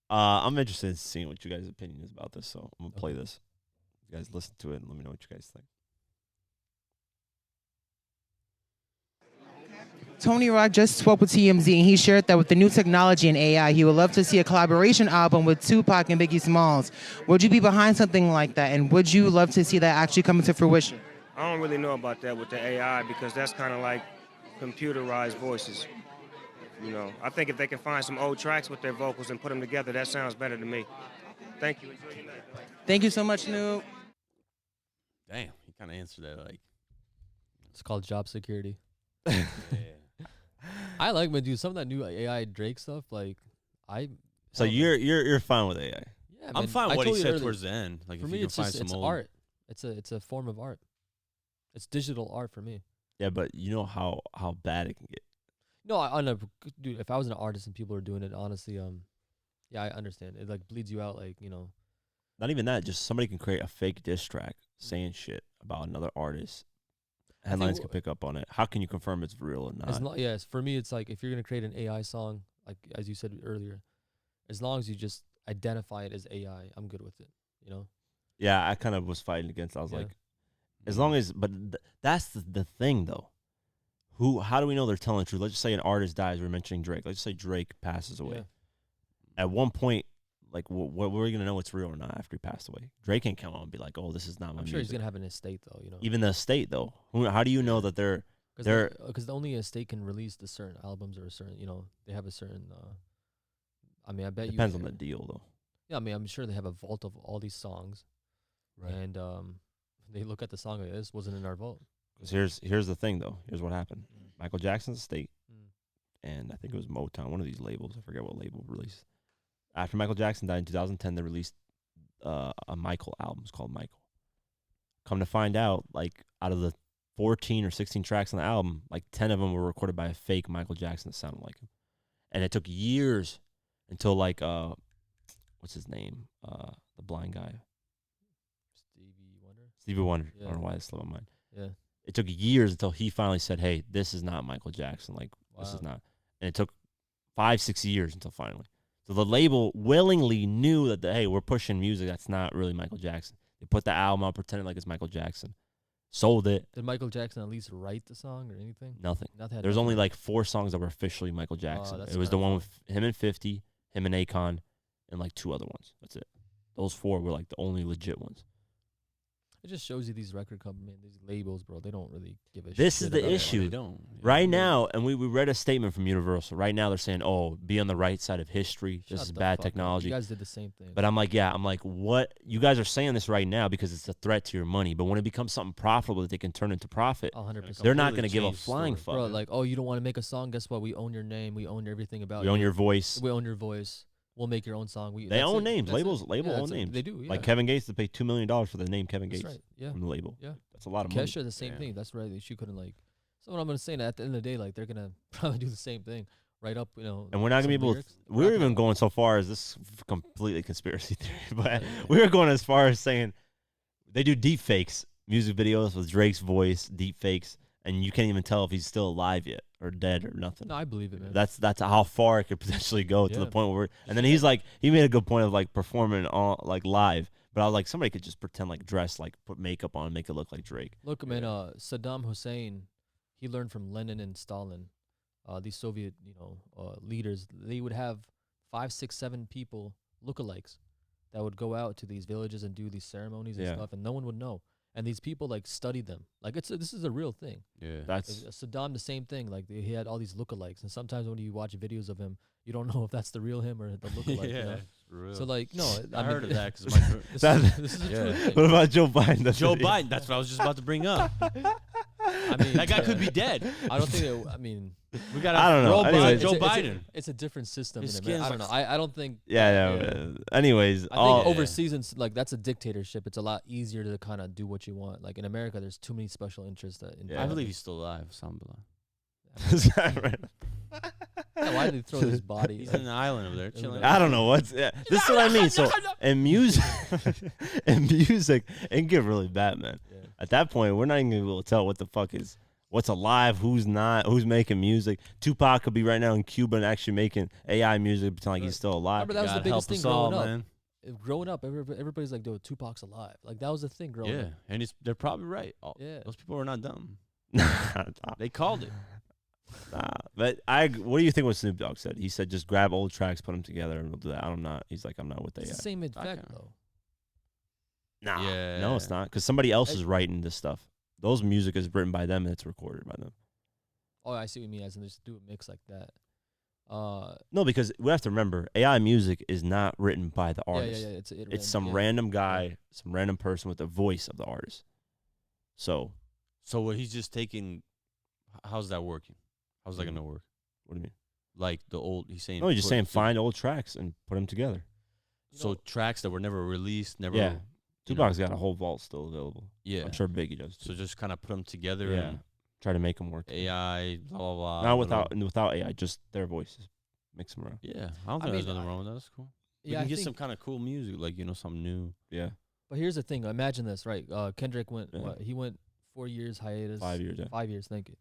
I'm interested in seeing what you guys' opinion is about this, so I'm gonna play this. You guys listen to it and let me know what you guys think. Tony Rock just spoke with TMZ, and he shared that with the new technology and AI, he would love to see a collaboration album with Tupac and Biggie Smalls. Would you be behind something like that, and would you love to see that actually come into fruition? I don't really know about that with the AI because that's kind of like computerized voices. You know, I think if they can find some old tracks with their vocals and put them together, that sounds better to me. Thank you. Enjoy your night. Thank you so much, Snoop. Damn, he kind of answered that like. It's called job security. Yeah. I like, man, dude, some of that new AI Drake stuff, like, So you're fine with AI? Yeah, I'm man, fine I with what he told you said earlier, towards the end. Like, for if me, you can it's find just, some it's old art. It's a form of art. It's digital art for me. Yeah, but you know how bad it can get. No, dude, if I was an artist and people are doing it, honestly, yeah, I understand. It, like, bleeds you out, like, you know. Not even that, just somebody can create a fake diss track saying shit about another artist. Headlines can pick up on it. How can you confirm it's real or not? Yes, for me, it's like if you're going to create an AI song, like as you said earlier, as long as you just identify it as AI, I'm good with it, you know? Yeah, I kind of was fighting against it. I was like, as long as, but that's the thing, though. How do we know they're telling the truth? Let's just say an artist dies. We're mentioning Drake. Let's just say Drake passes away. Yeah. At one point, like, what were we going to know it's real or not after he passed away? Drake can't come out and be like, oh, this is not my I'm sure he's music. going to have an estate, though, you know? Even the estate, though. How do you know that they're... Because only a estate can release the certain albums or a certain, you know, they have a certain, I mean, I bet Depends on the deal, though. Yeah, I mean, I'm sure they have a vault of all these songs. Right. And they look at the song like, this wasn't in our vault. Because here's the thing, though. Here's what happened. Michael Jackson's estate, and I think it was Motown, one of these labels. I forget what label released. After Michael Jackson died in 2010, they released a Michael album. It's called Michael. Come to find out, like, out of the 14 or 16 tracks on the album, like 10 of them were recorded by a fake Michael Jackson that sounded like him. And it took years until, like, what's his name? The blind guy. Stevie Wonder. Yeah. I don't know why it's slipped my mind. Yeah. It took years until he finally said, hey, this is not Michael Jackson. Like, this is not. And it took 5-6 years until finally. So the label willingly knew that, hey, we're pushing music that's not really Michael Jackson. They put the album out, pretending like it's Michael Jackson. Sold it. Did Michael Jackson at least write the song or anything? Nothing. There's only like 4 songs that were officially Michael Jackson. It was the one with him and 50, him and Akon, and like 2 other ones. That's it. Those 4 were like the only legit ones. It just shows you these record companies, these labels, bro. They don't really give a shit. This is the about issue. They don't. Right now, and we read a statement from Universal. Right now, they're saying, oh, be on the right side of history. This is bad technology. You guys did the same thing. But I'm like, what? You guys are saying this right now because it's a threat to your money. But when it becomes something profitable that they can turn into profit, 100%. They're not going to give a flying fuck. Bro, like, oh, you don't want to make a song? Guess what? We own your name. We own everything about you. We own your voice. We own your voice. We'll make your own song. They own names. Label own names. They do, yeah. Like Kevin Gates to pay $2 million for the name Kevin Gates. That's right. Yeah. From the label. Yeah. That's a lot of money. Kesha, the same thing. That's right. She couldn't, like... So what I'm going to say, at the end of the day, like, they're going to probably do the same thing. Write up, you know... And we're not going to be able to... We're even going so far as this completely conspiracy theory, but we were going as far as saying they do deepfakes, music videos with Drake's voice, deepfakes, and you can't even tell if he's still alive yet or dead or nothing. No, I believe it, man. That's how far it could potentially go to the point where... And then he's like... He made a good point of, like, performing all, like, live. But I was like, somebody could just pretend, like, dress, like, put makeup on and make it look like Drake. Look, man, Saddam Hussein, he learned from Lenin and Stalin. These Soviet, you know, leaders, they would have 5, 6, 7 people, lookalikes, that would go out to these villages and do these ceremonies and stuff, and no one would know. And these people, like, studied them. Like, this is a real thing. Yeah. That's Saddam, the same thing. Like, he had all these lookalikes. And sometimes when you watch videos of him, you don't know if that's the real him or the lookalike. Yeah, you know? real. So, like, no. I heard of that because this is a true thing. What about Joe Biden? Joe Biden, that's what I was just about to bring up. I mean, that guy could be dead. I don't think I mean... We got I don't know. Anyways, Joe Biden. It's a different system His in America. I don't know. I don't think... Anyways, I think overseas, like, that's a dictatorship. It's a lot easier to kind of do what you want. Like, in America, there's too many special interests. I believe he's still alive. Alhamdulillah. Why did he throw his body? He's on an island over there chilling. I don't know what's. This is what I mean. So, in music, it can get really bad, man. Yeah. At that point, we're not even gonna be able to tell what the fuck is what's alive, who's not, who's making music. Tupac could be right now in Cuba and actually making AI music, pretending like he's still alive. Remember that was the God biggest help thing us all, growing up. man. Growing up, everybody's like, "Dude, Tupac's alive." Like that was the thing growing Yeah, up. and they're probably right. Yeah. Those people are not dumb. Nah, They called it. but what do you think what Snoop Dogg said? He said just grab old tracks, put them together, and we'll do that. I'm not. He's like, I'm not with It's AI. the same effect Okay. though. Nah, Yeah. no, it's not, because somebody else is writing this stuff. Those music is written by them and it's recorded by them. Oh, I see what you mean. As in, just do a mix like that. No, because we have to remember, AI music is not written by the artist. Yeah. It's some random guy, some random person with the voice of the artist. So, So he's just taking. How's that working? How's that gonna work? what do you mean? Like the old. He's saying. No, he's just saying so- find old tracks and put them together. So tracks that were never released, never. Yeah. you know, Tupac's got a whole vault still available. Yeah. I'm sure Biggie does too. So just kind of put them together. Yeah. And Try to make them work. AI, blah blah blah. Not little- without AI, just their voices. Mix them around. Yeah, I don't think there's nothing wrong with that. That's cool. We Yeah, can I get think, some kind of cool music, like something new. Yeah. But here's the thing. Imagine this, right? Kendrick went. Yeah. What, he went 4 years hiatus. 5 years, yeah. 5 years. Thank you.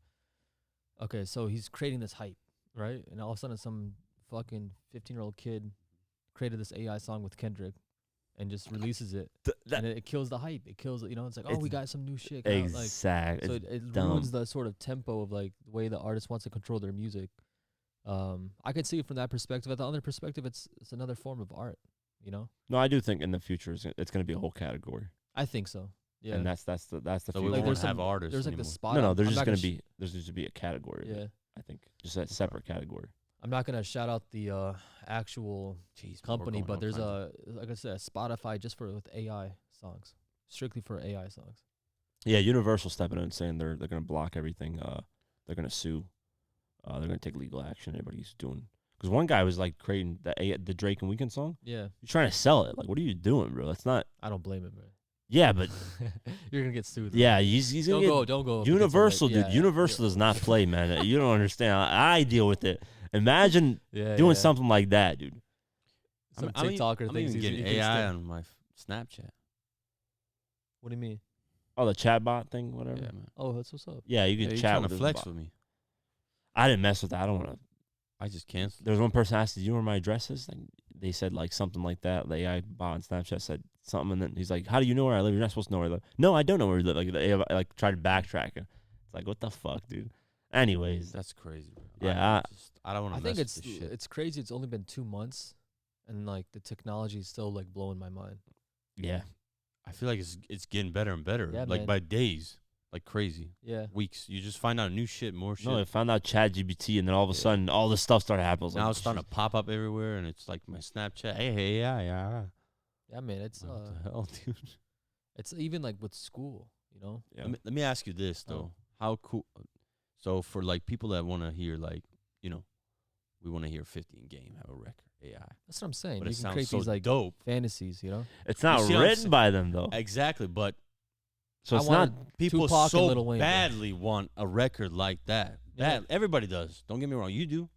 Okay, so he's creating this hype, right? And all of a sudden, some fucking 15-year-old kid created this AI song with Kendrick, and just releases it, and it kills the hype. It kills it. You know, it's like, oh, we got some new shit. Out. Like, Exactly. so it dumb. ruins the sort of tempo of like the way the artist wants to control their music. I could see it from that perspective. At the other perspective, it's another form of art. You know, No, I do think in the future it's going to be a whole category. I think so. Yeah, And that's the So future. we Like, won't there's have some- artists there's like anymore. the spot. No, I'm there's not just going gonna to be there's just to be a category. of it, Yeah, I think just a separate category. I'm not gonna shout out the actual Jeez, company, but there's a. like I said, a Spotify just for with AI songs, strictly for AI songs. Yeah, Universal stepping in and saying they're going to block everything. They're going to sue. They're going to take legal action. Everybody's doing, because one guy was like creating the Drake and Weeknd song. Yeah, You're trying to sell it. Like, what are you doing, bro? That's not. I don't blame him, man. Yeah, but You're gonna get sued. though. yeah, he's don't gonna go, get don't go. up against Universal, somebody. dude. Yeah, Universal does not play, man. You don't understand. I deal with it. Imagine yeah, doing yeah. something like that, dude. Some I'm TikToker I'm thinks even he's getting he thinks AI that- on my Snapchat. What do you mean? Oh, the chatbot thing, whatever. Yeah, man. Oh, that's what's up. Yeah, you Yeah, can you chat trying with to this flex bot. with me? I didn't mess with that. I don't want to. I just canceled. There was one person asked, "Do you know where my address is?" Like, they said like something like that. The AI bot on Snapchat said something, and then he's like, "How do you know where I live? You're not supposed to know where I live." No, I don't know where you live. Like they like tried to backtrack it. It's like, what the fuck, dude. Anyways, That's crazy. Bro. Yeah, I don't want I to. think mess with this shit. it's crazy. It's only been 2 months, and like the technology is still like blowing my mind. yeah, I feel like it's getting better and better. Yeah, like man. by days, like crazy. Yeah, Weeks. You just find out new shit, more shit. no, I found out ChatGPT, and then all of a Yeah. sudden, all this stuff started happening. I was now like, it's starting to pop up everywhere, and it's like my Snapchat. Hey, yeah. yeah, man. It's What the hell, dude? it's even like with school, you know. Yeah. Let me ask you this though: how cool? So for like people that want to hear like we want to hear 50 in game have a record AI, That's what I'm saying. but You it can sounds create so these like dope. fantasies, you know. It's not see what I'm written saying? by them though, Exactly, but so I it's not. wanted people Tupac and so Lil Wayne, bro. badly want a record like that. Yeah. Everybody does. Don't get me wrong. You do.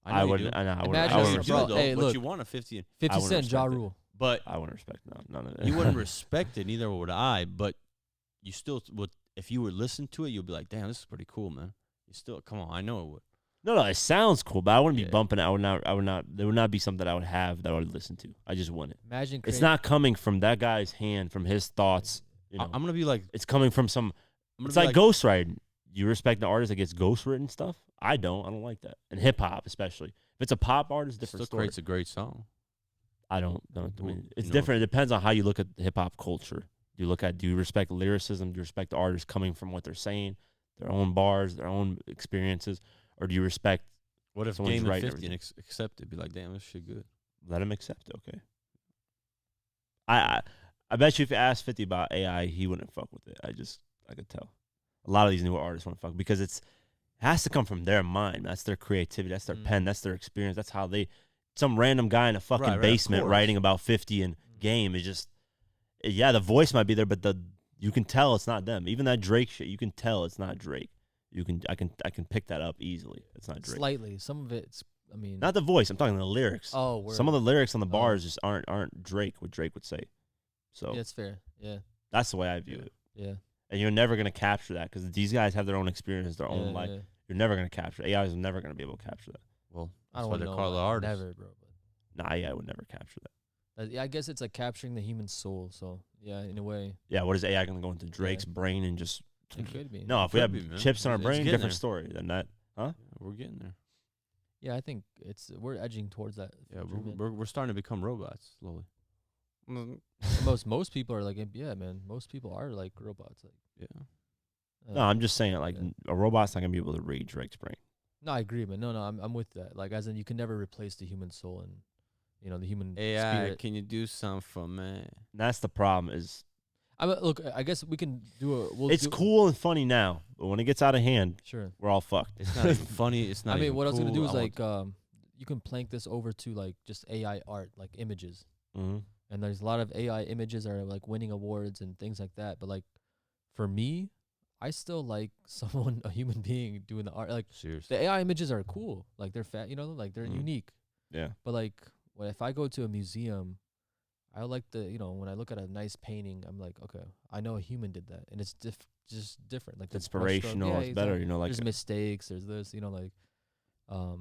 I know I you wouldn't. do. I know. I wouldn't. Imagine I us wouldn't You if do bro, respect. though, hey, but look. you want a 50. 50 wouldn't Cent, Ja respect it. Rule. But I wouldn't respect none of that. you wouldn't respect it, neither would I. But you still would. If you were listening to it, you'd be like, "Damn, this is pretty cool, man." You still come on. I know it would. No, it sounds cool, but I wouldn't Yeah. be bumping it. I would not. There would not be something that I would have that I would listen to. I just wouldn't. Imagine It's not coming from that guy's hand, from his thoughts. You know, I'm gonna be like, it's coming from some. I'm gonna It's be like ghostwriting. You respect the artist that gets ghostwritten stuff? I don't. I don't like that. And hip hop, especially. If it's a pop artist, different still story. creates a great song. I don't. I Well, mean, it's you know, different. It depends on how you look at hip hop culture. Do you respect lyricism? Do you respect the artist coming from what they're saying, their own bars, their own experiences, or do you respect? What if Someone's Game and writing 50 and accept it? Be like, damn, this shit good. Let him accept it. Okay. I bet you if you asked 50 about AI, he wouldn't fuck with it. I could tell. A lot of these newer artists want to fuck because it has to come from their mind. That's their creativity. That's their pen. That's their experience. That's how some random guy in a fucking Right, of basement course. writing about 50 and game is just, yeah, the voice might be there, but you can tell it's not them. Even that Drake shit, you can tell it's not Drake. I can pick that up easily. It's not Drake. slightly. Some of it's. I mean. Not the voice. I'm talking the lyrics. Oh, word. Some of the lyrics on the bars just aren't Drake, what Drake would say. So Yeah, it's fair. Yeah, that's the way I view it. yeah. and you're never gonna capture that because these guys have their own experience, their own life. Yeah. You're never gonna capture it. AI is never gonna be able to capture that. Well, I that's don't why they know. call it artists. Never, bro. Nah, AI would never capture that. But yeah, I guess it's like capturing the human soul. So yeah, in a way, Yeah, what is AI gonna go into Drake's brain and just? it could be. No, if we have Could be, man. chips in our It's brain, getting different there. story than that. We're getting there. Yeah, I think we're edging towards that. Yeah, future, man. we're starting to become robots slowly. most people are like, yeah, man. Most people are like robots. Like, Yeah. No, I'm just saying like yeah. a robot's not gonna be able to read Drake's brain. No, I agree, man. No, I'm with that. Like, as in, you can never replace the human soul and the human AI, spirit. can you do something for me? And that's the problem. Is I mean, look, I guess we can do a. it's cool and funny now, but when it gets out of hand, Sure. we're all fucked. It's not even funny. It's not. I mean, even what I was gonna do cool. is I want- like, you can plank this over to like just AI art, like images, Mm-hmm. and there's a lot of AI images are like winning awards and things like that. But like, for me, I still like someone, a human being, doing the art. Like, seriously. the AI images are cool. Like, they're fat, like they're Mhm. unique. Yeah. But like, if I go to a museum, I like when I look at a nice painting, I'm like, okay, I know a human did that, and it's just different. Like the brushstroke- Inspirational. yeah, It's better, exactly. like There's mistakes. There's this, like, Yeah.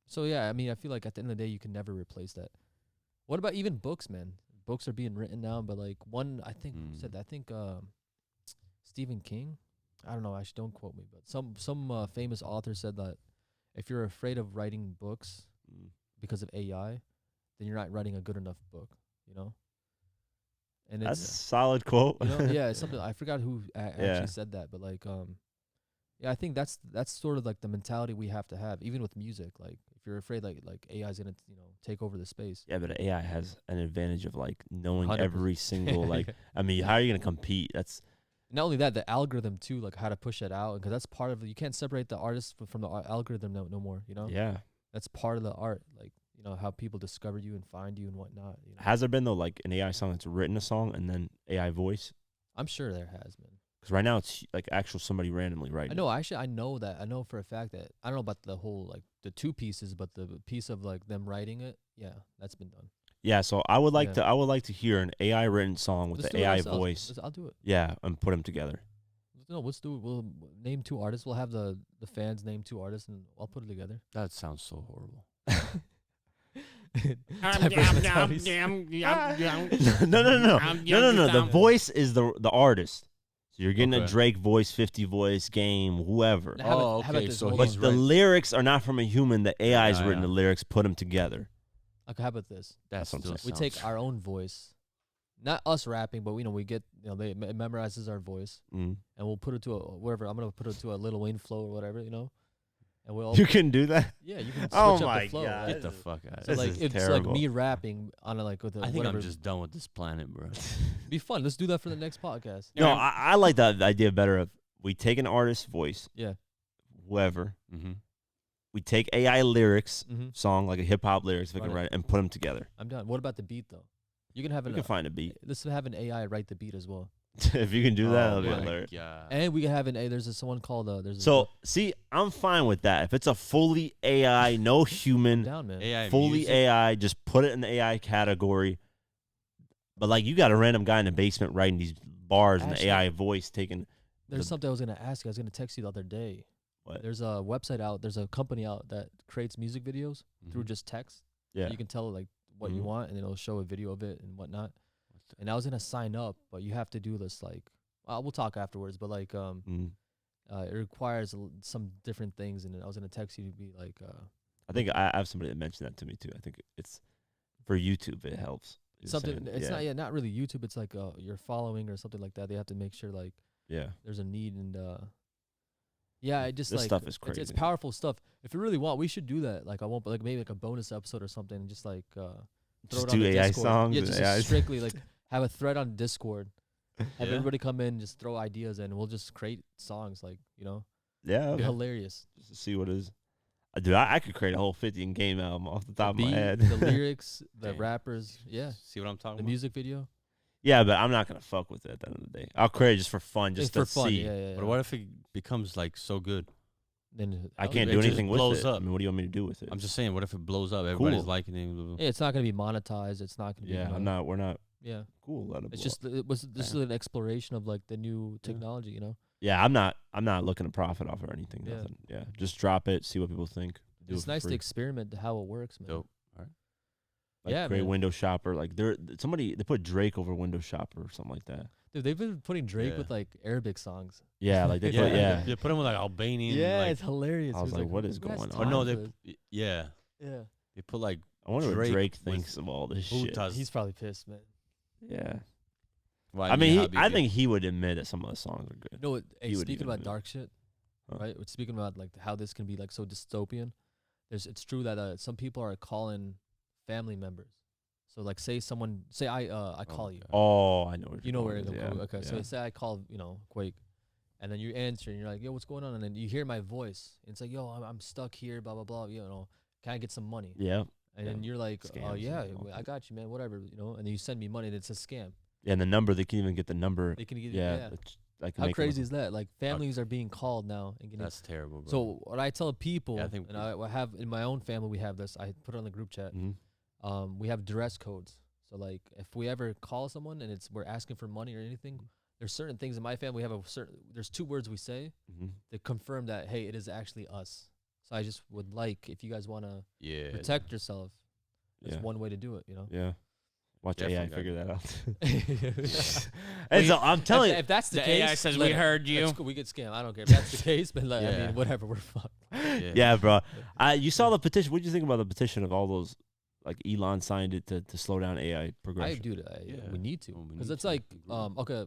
So yeah, I mean, I feel like at the end of the day, you can never replace that. What about even books, man? Books are being written now, but like I think who said that? I think Stephen King. I don't know. Actually, don't quote me, but some famous author said that if you're afraid of writing books because of AI, then you're not writing a good enough book. And that's a it's solid quote. yeah, it's something I forgot who actually said that, but like yeah, I think that's sort of like the mentality we have to have, even with music. Like, if you're afraid like AI is gonna take over the space. Yeah, but AI has an advantage of like knowing 100%. every single like. I mean, how are you gonna compete? That's Not only that, the algorithm too, like how to push it out, because that's part of you can't separate the artist from the algorithm no more. yeah. That's part of the art, like how people discover you and find you and whatnot. Has there been though like an AI song that's written a song and then AI voice? I'm sure there has, man. Because right now it's like actual somebody randomly writing. I know. Actually, I know that. I know for a fact that I don't know about the whole like the two pieces, but the piece of like them writing it, yeah, that's been done. Yeah, so I would like Yeah. to. I would like to hear an AI written song with Let's the do it AI ourselves. voice. I'll do it. Yeah, and put them together. No, let's do it. We'll name two artists. We'll have the fans name two artists, and I'll put it together. That sounds so horrible. Personalities. No. The voice is the artist. So you're getting a Okay. Drake voice, 50 voice, Game, whoever. Now, how about- Oh, how about okay, this? so Hold But on. he's the right. lyrics are not from a human. The AI's Yeah, written yeah. the lyrics, put them together. Okay, how about this? That's what I'm still We take our own voice, not us rapping, but we get they it memorizes our voice, Mm. and we'll put it to a wherever. I'm gonna put it to a Lil Wayne flow or whatever, and we'll You can do that? yeah, you can switch Oh up my the flow. God. Right? Get the fuck out. So This like is it's terrible. like me rapping on a like with a I think whatever. I'm just done with this planet, bro. Be fun. Let's do that for the next podcast. No, I like the idea better of we take an artist's voice, Yeah. whoever. Mm-hmm. We take AI lyrics, Mm-hmm. song like a hip hop lyrics, if I can Run it. write it, and put them together. I'm done. What about the beat though? You can have We an can find a beat. let's have an AI write the beat as well, If you can do that, it'll be my hilarious. and we can have there's someone called So, see, I'm fine with that. If it's a fully AI, no human, down, man. AI fully music? AI, just put it in the AI category. But like, you got a random guy in the basement writing these bars in the Actually, AI voice, taking. There's the- something I was gonna ask you. I was gonna text you the other day. What? There's a website out. There's a company out that creates music videos through Mhm. just text. Yeah. You can tell like what you Mhm. want, and it'll show a video of it and whatnot. And I was gonna sign up, but you have to do this like. We'll talk afterwards, but like Mm. it requires some different things, and I was gonna text you to be like. I think I have somebody that mentioned that to me too. I think it's for YouTube. It helps. You're Something saying, it's yeah. not not really YouTube. It's like your following or something like that. They have to make sure like Yeah. there's a need and yeah, I just This like stuff is It's crazy. powerful stuff. If you really want, we should do that. Like I won't, like maybe like a bonus episode or something, and just like throw Just it on do the AI Discord. songs. Yeah, and just AI strictly like have a thread on Discord. Have Yeah. everybody come in, just throw ideas in, and we'll just create songs. Like Yeah. it'd be Okay. hilarious. Just to see what it is. Dude, I could create a whole 50 and game album off the top of my Beat, head. the lyrics, the Damn. rappers, yeah, See what I'm talking the about? music video. Yeah, but I'm not gonna fuck with it at the end of the day. I'll create it just for fun, just for to fun. see. Yeah. But what if it becomes like so good? Then I that can't would do be- just anything with blows it. up. I mean, what do you want me to do with it? I'm just saying, what if it blows up? Everybody's Cool. liking it. Yeah, it's not gonna be monetized. It's not gonna be. yeah, I'm not. We're not. Yeah. Cool. Let it It's blow just up. it was just an exploration of like the new technology, you know. Yeah, I'm not looking to profit off or anything. Yeah. Nothing. Yeah, just drop it, see what people think. Do It's it for nice to free. experiment how it works, man. Dope. All right. Like Yeah, create man. Windows Shopper. Like they put Drake over Windows Shopper or something like that. Dude, they've been putting Drake Yeah. with like Arabic songs. Yeah, like they put They put him with like Albanian. Yeah, like, it's hilarious. I was He like, what is "Who has going or on?" no, time they for this?" yeah, Yeah. they put like I wonder what Drake Drake with thinks of all this shit. Butas. He's probably pissed, man. Yeah, Why I do mean, you I have think he would admit that some of the songs are good. You know what? Hey, He would speaking even about admit. dark shit, Huh. right? Speaking about like how this can be like so dystopian. It's true that some people are calling family members. So like, say I call my you. God. Oh, I know. What You you're know going where it with, goes. yeah, Okay, so yeah. say I call, Quake, and then you answer, and you're like, yo, what's going on? And then you hear my voice, and it's like, yo, I'm stuck here, blah blah blah. Can I get some money? Yeah. And then you're like, oh Scams yeah, and all I that. got you, man. Whatever, And then you send me money, and it's a scam. Yeah, and the number, they can even get the number. They can get Yeah. Like How crazy is that? Like families are being called now and getting. That's terrible, bro. So what I tell people, Yeah, I think and I have in my own family, we have this. I put it on the group chat. Mm-hmm. We have dress codes. So like, if we ever call someone and we're asking for money or anything, there's certain things in my family. We have there's 2 words we say Mm-hmm. that confirm that hey, it is actually us. So I just would like if you guys want to yeah, protect yourself. That's Yeah. one way to do it. Yeah. Watch Definitely AI gotta figure do that out. If And so I'm telling you, that's the The case, AI says let we it- heard you. that's cool, we get scammed. I don't care if that's the case, but like, I Yeah. mean, whatever, we're fucked. yeah, bro. You saw the petition. What did you think about the petition of all those? Like Elon signed it to slow down AI I progression. do Yeah. we need to Well, we because need it's to. like Agree. okay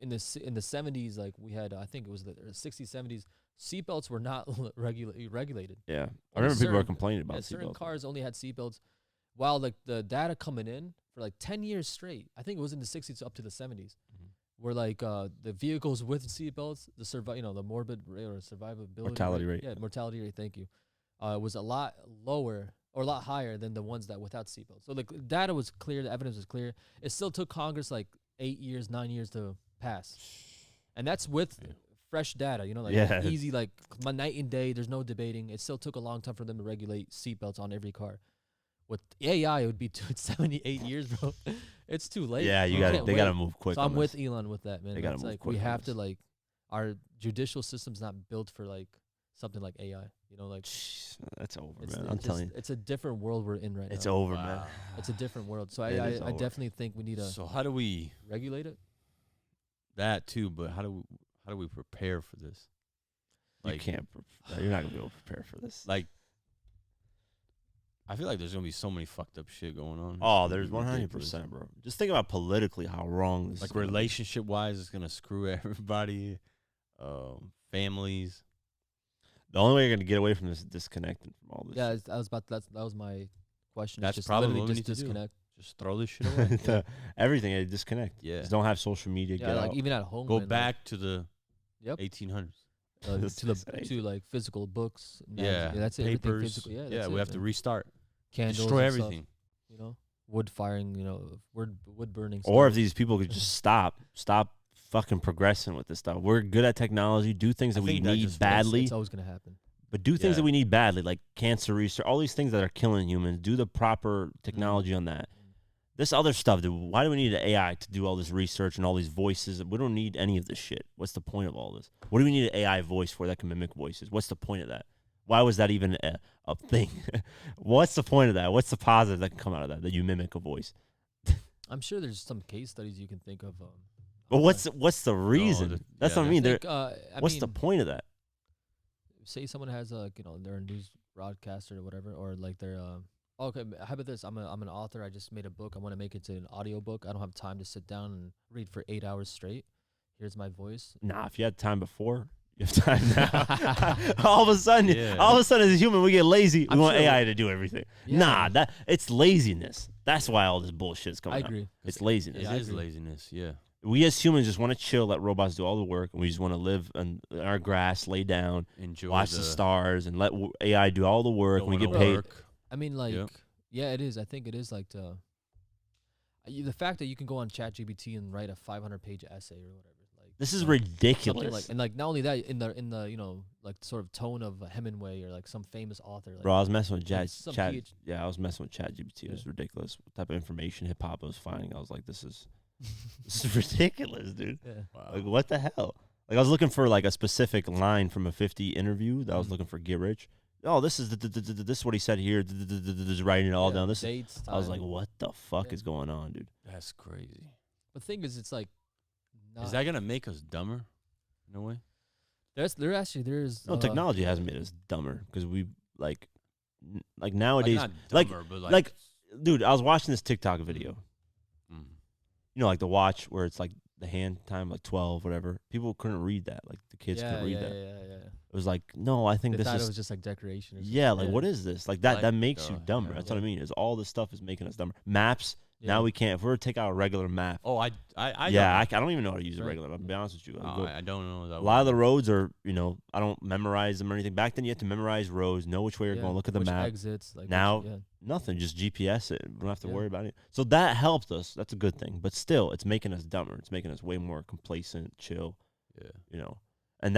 in the 70s like we had I think it was the 60s 70s seatbelts were not regulated. Yeah, I Only remember people were certain- complaining Yeah, about certain seatbelts. cars only had seatbelts while like the data coming in for like 10 years straight. I think it was in the 60s up to the 70s Mhm. where like the vehicles with seatbelts the morbid rate or survivability Mortality rate. yeah, mortality rate, thank you, was a lot lower or a lot higher than the ones that without seatbelts. So like data was clear, the evidence was clear. It still took Congress like 8 years, 9 years to pass, and that's with Yeah. fresh data. Like Yeah. easy, like my night and day. There's no debating. It still took a long time for them to regulate seatbelts on every car. With AI, it would be 78 years, bro. It's too late. Yeah, We they can't gotta wait. move quick. So on I'm with this. Elon with that, man. They gotta It's move like we quick on have to this. like our judicial system's not built for like something like AI. Like That's over, it's, man. it's I'm just- telling you, it's a different world we're in right it's now. over, man. Wow. It's a different world. So It I is over. definitely think we need to So how do we regulate it. that too? But how do we prepare for this? You can't. You're not gonna be able to prepare for this. Like, I feel like there's gonna be so many fucked up shit going on. Oh, It's there's gonna be ridiculous. 100%, bro. Just think about politically how wrong this. Like is gonna be. relationship wise, it's gonna screw everybody. Families. The only way you're gonna get away from this is disconnecting from all this. Yeah, that was my question. That's just probably literally what we just need to do. disconnect. Just throw this shit away. Everything. Disconnect. Yeah. Just don't have social media. Yeah, Get like out. even at home. Go man, back to the Yep. 1800s. To like physical books. Yeah. That's it. Everything Papers. physical. Yeah, Yeah, that's we it, have to man. restart. Candles Destroy and stuff, everything. wood firing. Wood burning. Or if stuff. these people could just stop fucking progressing with this stuff. We're good at technology. Do things I that we think that need just- badly. it's always gonna happen. But do things Yeah. that we need badly, like cancer research, all these things that are killing humans. Do the proper technology on that. This other stuff, dude, why do we need an AI to do all this research and all these voices? We don't need any of this shit. What's the point of all this? What do we need an AI voice for that can mimic voices? What's the point of that? Why was that even a thing? What's the point of that? What's the positive that can come out of that you mimic a voice? I'm sure there's some case studies you can think of. But what's the reason? That's yeah, what I mean. What's The point of that? say someone has they're a news broadcaster or whatever, or like they're okay, how about this? I'm an author. I just made a book. I want to make it to an audio book. I don't have time to sit down and read for 8 hours straight. Here's my voice. Nah, if you had time before, you have time now. all of a sudden, Yeah. as a human, we get lazy. I'm We want sure AI to do everything. Yeah. Nah, it's laziness. That's why all this bullshit is coming I out. agree. It's laziness. It I is agree. laziness. Yeah. We as humans just want to chill, let robots do all the work, and we just want to live in our grass, lay down, Enjoy watch the stars, and let AI do all the work. Don't And we wanna get paid. work. I mean, like, Yep. yeah, it is. I think it is like the fact that you can go on ChatGPT and write a 500-page essay or whatever. Like, This is you know, ridiculous. something like, and like not only that, in the you know, like sort of tone of Hemingway or like some famous author. Like, Bro, I was messing with like some Chat. PhD. Yeah, I was messing with ChatGPT. It Yeah. was ridiculous. What type of information hip hop was finding? I was like, this is ridiculous, dude. Yeah. Wow. Like, what the hell? Like, I was looking for like a specific line from a 50 interview that I was looking for. Get rich. Oh, this is this is what he said here. Just writing it all Yeah, down. This. dates, I was like, time. what the fuck Yeah. is going on, dude? That's crazy. The thing is, it's like, Is that gonna make us dumber? In a way. there's No, technology hasn't made us dumber because we like Like nowadays. not like- dumber, but like, dude, I was watching this TikTok video. Mm. You know, like the watch where it's like the hand time, like 12, whatever. People couldn't read that. Like the kids couldn't read that. Yeah. It was like, no, I think They this thought is it was just like decoration. Or something. yeah, like what is this? Like that Like, that makes you duh, dumber. yeah. That's what I mean. Is all this stuff is making us dumber. Maps. Yeah. Now we can't. If we were to take out a regular map. Oh, I yeah, I don't don't even know how to use a Right. regular map. To be honest with you. know. Like, Oh, I don't know that. a lot of the roads are, you know, I don't memorize them or anything. Back then, you had to memorize roads, know which way you're Yeah, going, look at the which map. Exits. Like Now- which, yeah. Nothing, just GPS it. We don't have to Yeah. worry about it. So that helped us. That's a good thing. But still, it's making us dumber. It's making us way more complacent, chill, Yeah. you know. And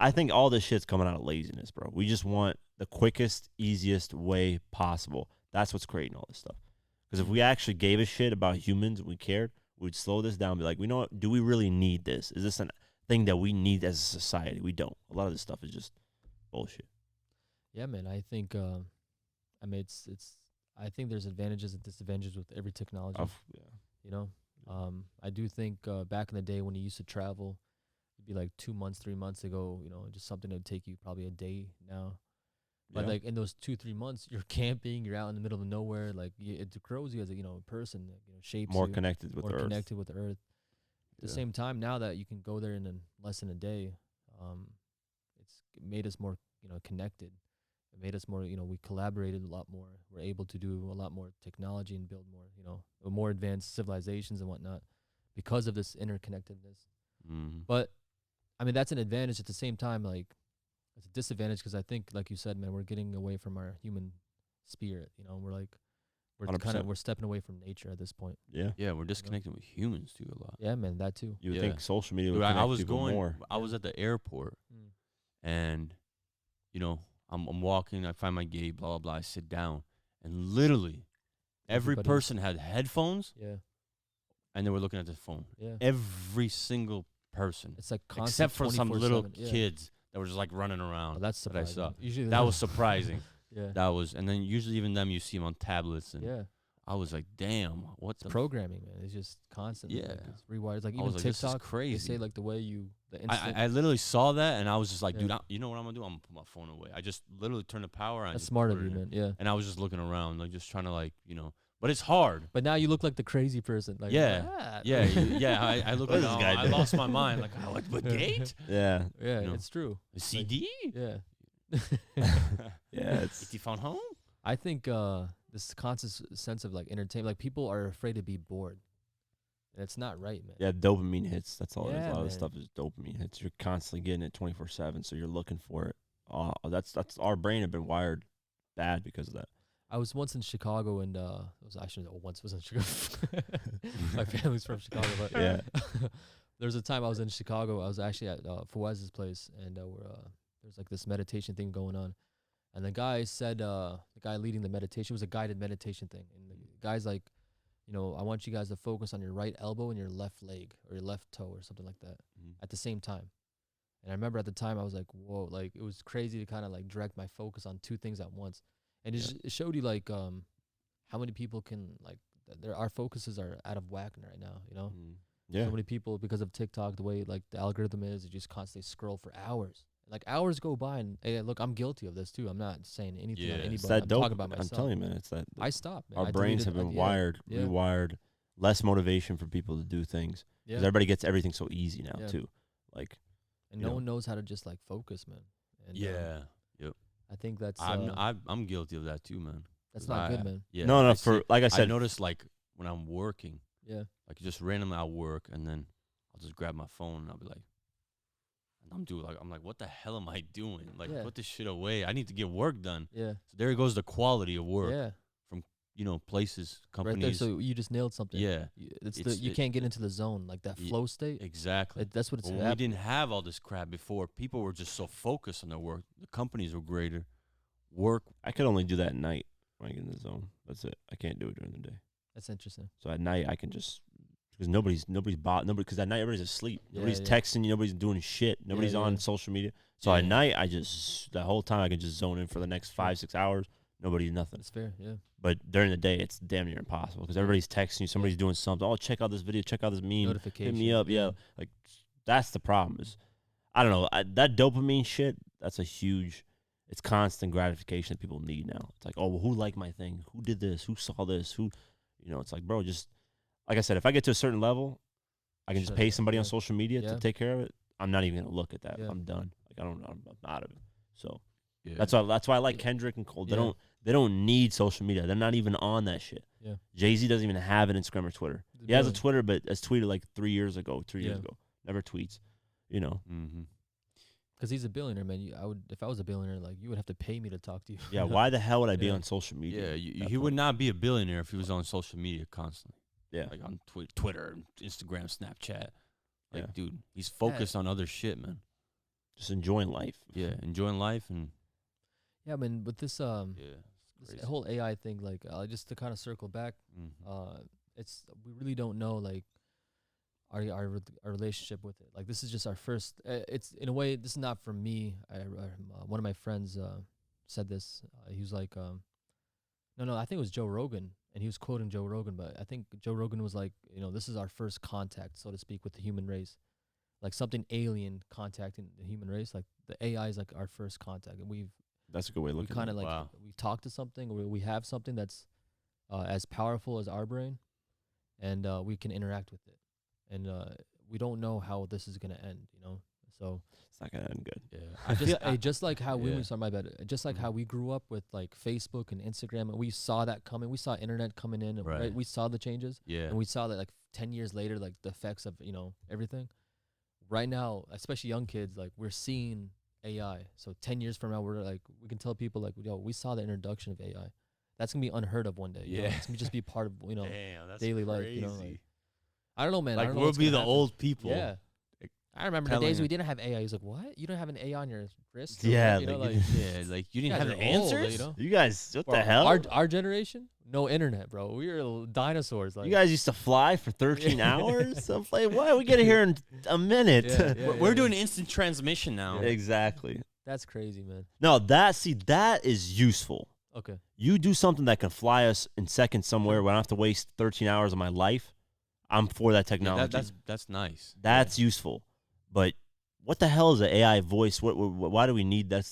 I think all this shit's coming out of laziness, bro. We just want the quickest, easiest way possible. That's what's creating all this stuff. Because if we actually gave a shit about humans and we cared, we'd slow this down and be like, you know what? Do we really need this? Is this a thing that we need as a society? We don't. A lot of this stuff is just bullshit. Yeah, man. I think. I mean, it's. I think there's advantages and disadvantages with every technology. Yeah. You know, I do think back in the day when you used to travel, it'd be like 2 months, 3 months ago. You know, just something that would take you probably a day now. But Yeah. like in those 2-3 months, you're camping, you're out in the middle of nowhere. Like it grows you as a person. Like, shapes More you, connected with more the earth. connected with the earth. At the Yeah. same time, now that you can go there in less than a day, it's made us more connected. It made us more we collaborated a lot more. We're able to do a lot more technology and build more advanced civilizations and whatnot because of this interconnectedness. Mm-hmm. But I mean, that's an advantage. At the same time, like it's a disadvantage because I think, like you said, man, we're getting away from our human spirit. We're 100%. we're stepping away from nature at this point. Yeah. Yeah, we're disconnecting with humans too a lot. Yeah, man, that too. You would Yeah. think social media would Dude, I connect was people going. more. I was at the airport, Mm. and I'm walking. I find my gate. Blah blah blah. I sit down, and literally, every Everybody- person had headphones, Yeah, and they were looking at their phone. yeah. Every single person, It's like constant, except for some little 24/7. Yeah. kids that were just like running Oh, around. that's that I surprising. saw. Usually That was surprising. yeah, That was, and then usually even them you see them on tablets, and yeah. I was like, damn, what the? Programming, man. It's just constant. Yeah. like, it's rewired. Like I even was like, this is TikTok, they crazy. say like the way the instant. I literally saw that, and I was just like, dude, Yeah. you know what I'm gonna do? I'm gonna put my phone away. I just literally turned the power on. That's just smart put of it you, in. man. Yeah. And I was just looking around, like just trying to but it's hard. But now you look like the crazy person. Like Yeah. "Ah." Yeah. I look What like is this guy I doing? lost my mind. Like, what gate? Yeah. Yeah, You know. it's true. A CD? Yeah. Yeah. It's Is he found home? I think this constant sense of like entertainment, like people are afraid to be bored, and it's not right, man. yeah, dopamine hits. That's all it is. Yeah, A lot of man. the stuff is dopamine hits. You're constantly getting it 24/7, so you're looking for it. That's our brain have been wired bad because of that. I was once in Chicago, and once was in Chicago. My family's from Chicago, but Yeah. There was a time I was in Chicago. I was actually at Fawaz's place, and there's like this meditation thing going on. And the guy said, the guy leading the meditation, it was a guided meditation thing. And the guy's like, I want you guys to focus on your right elbow and your left leg or your left toe or something like that at the same time. And I remember at the time I was like, whoa, like it was crazy to kind of like direct my focus on two things at once. And it showed you like how many people can like, our focuses are out of whack right now, Yeah. So many people, because of TikTok, the way like the algorithm is, you just constantly scroll for hours. Like hours go by, and hey, look, I'm guilty of this too. I'm not saying anything on Yeah. anybody. It's that I'm dope. talking about I'm myself. telling you, man. It's that I stopped. Man. our I brains have deleted, been like, wired, yeah. rewired. Less motivation for people to do things because Yeah. everybody gets everything so easy now Yeah. too. Like And you no know. one knows how to just like focus, man. And Yeah. I think that's I'm guilty of that too, man. that's 'Cause not I- good, man. Yeah. no, I for see- like I I said, noticed like when I'm working, Yeah. like just randomly I'll work and then I'll just grab my phone and I'll be like, and I'm like, what the hell am I doing? Like, Yeah. put this shit away. I need to get work done. Yeah. So there goes the quality of work. Yeah. places, Right there, companies. so you just nailed something. Yeah, You can't get into the zone, like that flow state. exactly. That's what it's But when we didn't have all this crap before, people were just so focused on their work. The companies were greater. Work. I could only do that at night when I get in the zone. That's it. I can't do it during the day. That's interesting. So at night I can just because nobody's because at night everybody's asleep. Yeah, Nobody's yeah. texting you. Nobody's doing shit. Nobody's on yeah. social media. So at night I just the whole time I can just zone in for the next 5-6 hours. Nobody nothing. That's fair. Yeah. But during the day it's damn near impossible because everybody's texting you. Somebody's doing something. Oh, check out this video. Check out this meme. Notification. Hit me up. Yeah, like that's the problem. Is I don't know that dopamine shit. That's a huge. It's constant gratification that people need now. It's like, oh, well, who liked my thing? Who did this? Who saw this? Who, it's like, bro, just like I said, if I get to a certain level, I can just Shut pay it. somebody on Yeah. social media to Yeah. take care of it. I'm not even gonna look at that. Yeah. I'm done. Like I'm out of it. So Yeah. that's why I like Kendrick and Cole. Yeah. They don't need social media. They're not even on that shit. Yeah. Jay-Z doesn't even have an Instagram or Twitter. He has a Really? Twitter, but it's tweeted like 2 years ago. Yeah. Never tweets. Mm-hmm. Because he's a billionaire, man. If I was a billionaire, like you would have to pay me to talk to you. Yeah. Why the hell would I be Yeah. on social media? Yeah, at he that would point? not be a billionaire if he was on social media constantly. Yeah. Like on Twitter, Instagram, Snapchat. Like, Yeah. dude, he's focused on other shit, man. Just enjoying life. Yeah, enjoying life and Yeah, I mean, with this yeah, this crazy. whole AI thing, like just to kind of circle back, it's we really don't know like our relationship with it. Like this is just our first. It's in a way, this is not from me. One of my friends said this. He was like, no, I think it was Joe Rogan, and he was quoting Joe Rogan, but I think Joe Rogan was like, this is our first contact, so to speak, with the human race, like something alien contacting the human race. Like the AI is like our first contact, and That's a good way of we looking kind at of it. like Wow. we talk to something, or we have something that's as powerful as our brain, and we can interact with it, and we don't know how this is gonna end, So It's not gonna end good. Yeah, just like how yeah. sorry, my bad. Just like how we grew up with like Facebook and Instagram, and we saw that coming. We saw internet coming in, right? Right. We saw the changes, yeah. and we saw that like 10 years later, like the effects of everything. Right now, especially young kids, like we're seeing AI. So 10 years from now, we're like we can tell people like, yo, we saw the introduction of AI. That's gonna be unheard of one day. Yeah. It's gonna just be part of Damn, that's daily life. crazy. I don't know, man. I Like don't know we'll what's be gonna the happen. old people. Yeah. Like, I remember the telling days we it. didn't have AI. He's like, what? You don't have an AI on your wrist? Or Yeah, what? You know, like, like Yeah, like you didn't guys have the are old, answers. You guys, what Bro, the hell? Our generation, no internet, bro. We were dinosaurs. Like You guys used to fly for 13 hours? I'm like, why? We get here in a minute. Yeah, yeah. We're doing instant transmission now. Exactly. That's crazy, man. No, that is useful. Okay. You do something that can fly us in seconds somewhere where I don't have to waste 13 hours of my life. I'm for that Yeah, technology. that's nice. That's useful. But what the hell is an AI voice? Why do we need that?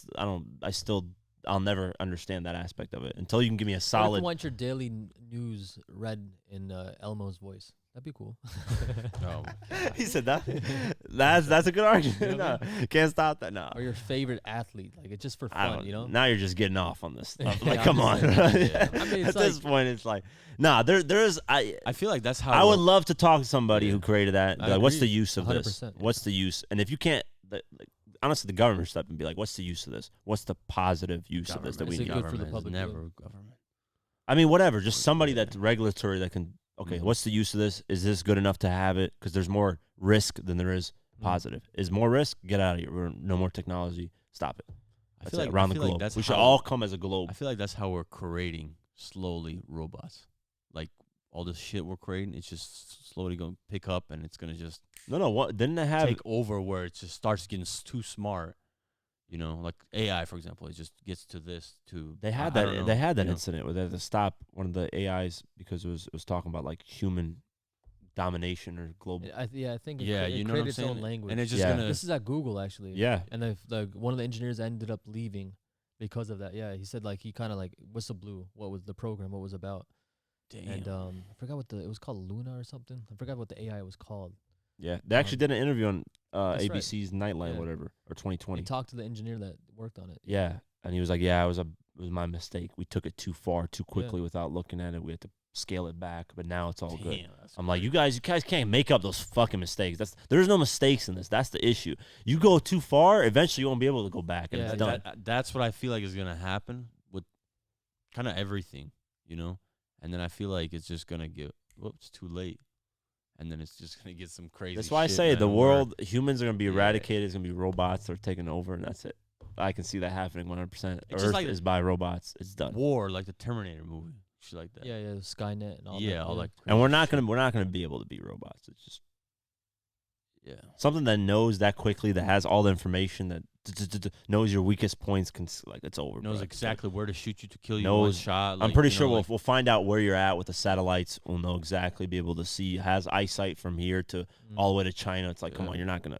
I'll never understand that aspect of it until you can give me a What if solid. you want your daily news read in Elmo's voice? That'd be cool. Oh, He said that. That's a good argument. You know No, what can't stop that. No. Or your favorite athlete? Like it's just for I fun, don't- you know? Now you're just getting off on this stuff. Like, I'm come just on. saying. Yeah. I mean, At it's this like- point, it's like, nah. There's. I feel like that's how I would we're- love to talk to somebody Yeah. who created that. I Like, what's the agree. use of this? 100%, yeah. What's the use? And if you can't, honestly, the government step and be like, what's the use of this? What's the positive use of this that we Is it need? good for the Government is public never good? government. I mean, whatever. Just somebody Yeah. that's regulatory that can. Okay, Mhm. what's the use of this? Is this good enough to have it? Because there's more risk than there is positive. Is more risk? Get out of here. No more technology. Stop it. I That's feel it. like Around I the feel like globe. that's We should how- all come as a globe. I feel like that's how we're creating slowly robots. Like all this shit we're creating, it's just slowly going to pick up, and it's gonna just No. What didn't it have? take over where it just starts getting too smart. Like AI, for example, it just gets to this. They had I that. don't know, They had that you know? incident where they had to stop one of the AIs because it was talking about like human domination or global. I think it, Yeah, it you know what created I'm its own saying? language. And it's just Yeah. gonna. This is at Google actually. Yeah. And one of the engineers ended up leaving because of that. Yeah, he said like he kind of like whistle blew what was the program, what was about. Damn. And I forgot what it was called, Luna or something. I forgot what the AI was called. Yeah. They actually did an interview on That's right. ABC's Nightline, Yeah. whatever, or 2020. He talked to the engineer that worked on it. Yeah, and he was like, "Yeah, it was my mistake. We took it too far, too quickly without looking at it. We had to scale it back, but now it's all good." Damn, that's I'm like, you guys can't make up those fucking mistakes. There's no mistakes in this. That's the issue. You go too far, eventually you won't be able to go back, and Yeah, it's done. That's what I feel like is gonna happen with kind of everything, and then I feel like it's just gonna get whoops too late, and then it's just gonna get some crazy. That's why I shit, say man, the where- world, humans are gonna be Yeah. eradicated. It's gonna be robots that are taking over, and that's it. I can see that happening 100%. It's just Earth like is by robots. It's done. war, like the Terminator movie, shit like that. Yeah, Skynet and all that. Yeah, all like. And we're crazy not gonna be able to be robots. It's just shit. Yeah. something that knows that quickly, that has all the information, that knows your weakest points. Like it's over. Knows bro. exactly where to shoot you to kill you. One Knows- shot. I'm like, pretty you know, sure like, we'll find out where you're at with the satellites. We'll know exactly, be able to see. Has eyesight from here to all the way to China. It's like, come on, you're not gonna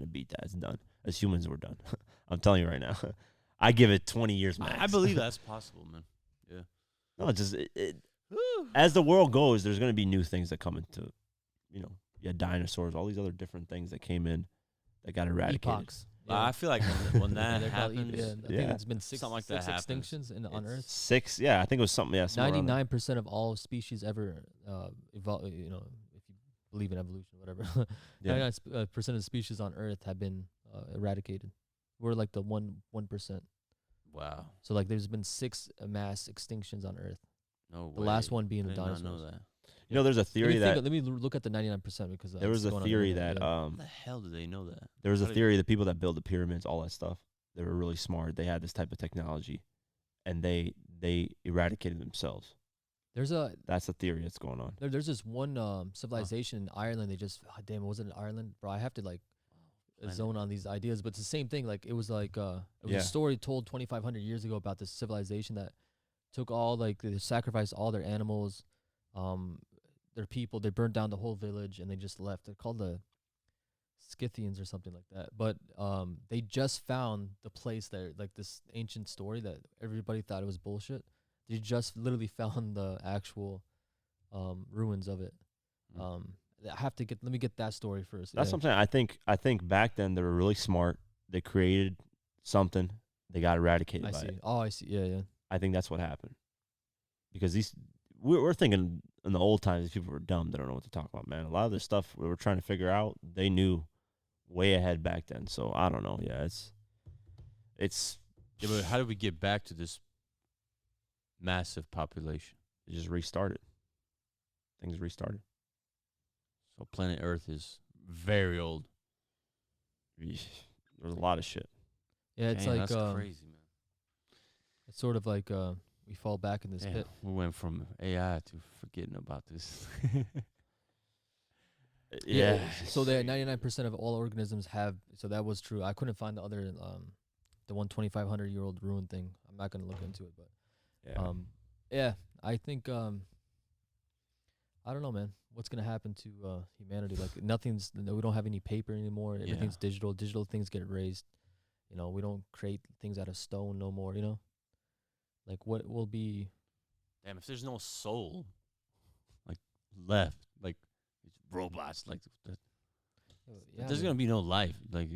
beat that. It's done. As humans, we're done. I'm telling you right now. I give it 20 years max. I believe that's possible, man. No, it's just as the world goes, there's gonna be new things that come into, dinosaurs, all these other different things that came in that got eradicated. Epochs. I feel like when that They're called happens, I think it's been six, Something like that six happens. extinctions on Earth. 6, yeah, I think it was something. Yeah, somewhere around there. 99% of all species ever evolve. If you believe in evolution, whatever. Yeah. 99% of species on Earth have been eradicated. We're like the 1%. wow, So like, there's been 6 mass extinctions on Earth. no The way. last one being I the did not dinosaurs. know that. There's a theory that Let me look at the 99% because there was it's a going on theory the internet, that yeah. How the hell do they know that? there was a How did- theory that people that build the pyramids, all that stuff, they were really smart. They had this type of technology, and they eradicated themselves. That's the theory that's going on. There's this one civilization in Ireland. They just damn, was it in Ireland, bro? I have to like I zone on these ideas, but it's the same thing. Like it was like it was Yeah. a story told 2,500 years ago about this civilization that took all like they sacrificed all their animals, their people. They burned down the whole village and they just left. They're called the Scythians or something like that. But they just found the place there, like this ancient story that everybody thought it was bullshit. They just literally found the actual ruins of it. I have to let me get that story first. That's what I'm saying. I think back then they were really smart. They created something. They got eradicated I by see. it. Oh, I see. Yeah. I think that's what happened. Because we're thinking in the old times, these people were dumb. They don't know what to talk about, man. A lot of this stuff we were trying to figure out, they knew way ahead back then. So I don't know. Yeah, it's Yeah, but how did we get back to this massive population? it just restarted. Things restarted. So planet Earth is very old. There's a lot of shit. Yeah, it's Dang, like that's crazy, man. it's sort of like we fall back in this Damn, pit. we went from AI to forgetting about this. Yeah. So that 99% of all organisms have. So that was true. I couldn't find the other the 2,500-year-old ruin thing. I'm not gonna look into it, but Yeah. yeah, I think I don't know, man. What's gonna happen to humanity? Like we don't have any paper anymore. Everything's digital. Digital things get erased. We don't create things out of stone no more. Like what will be? Damn, if there's no soul, like left, like it's robots, like Yeah, there's man. gonna be no life. Like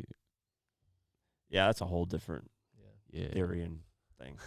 Yeah, that's a whole different Yeah. yeah, theory and thing.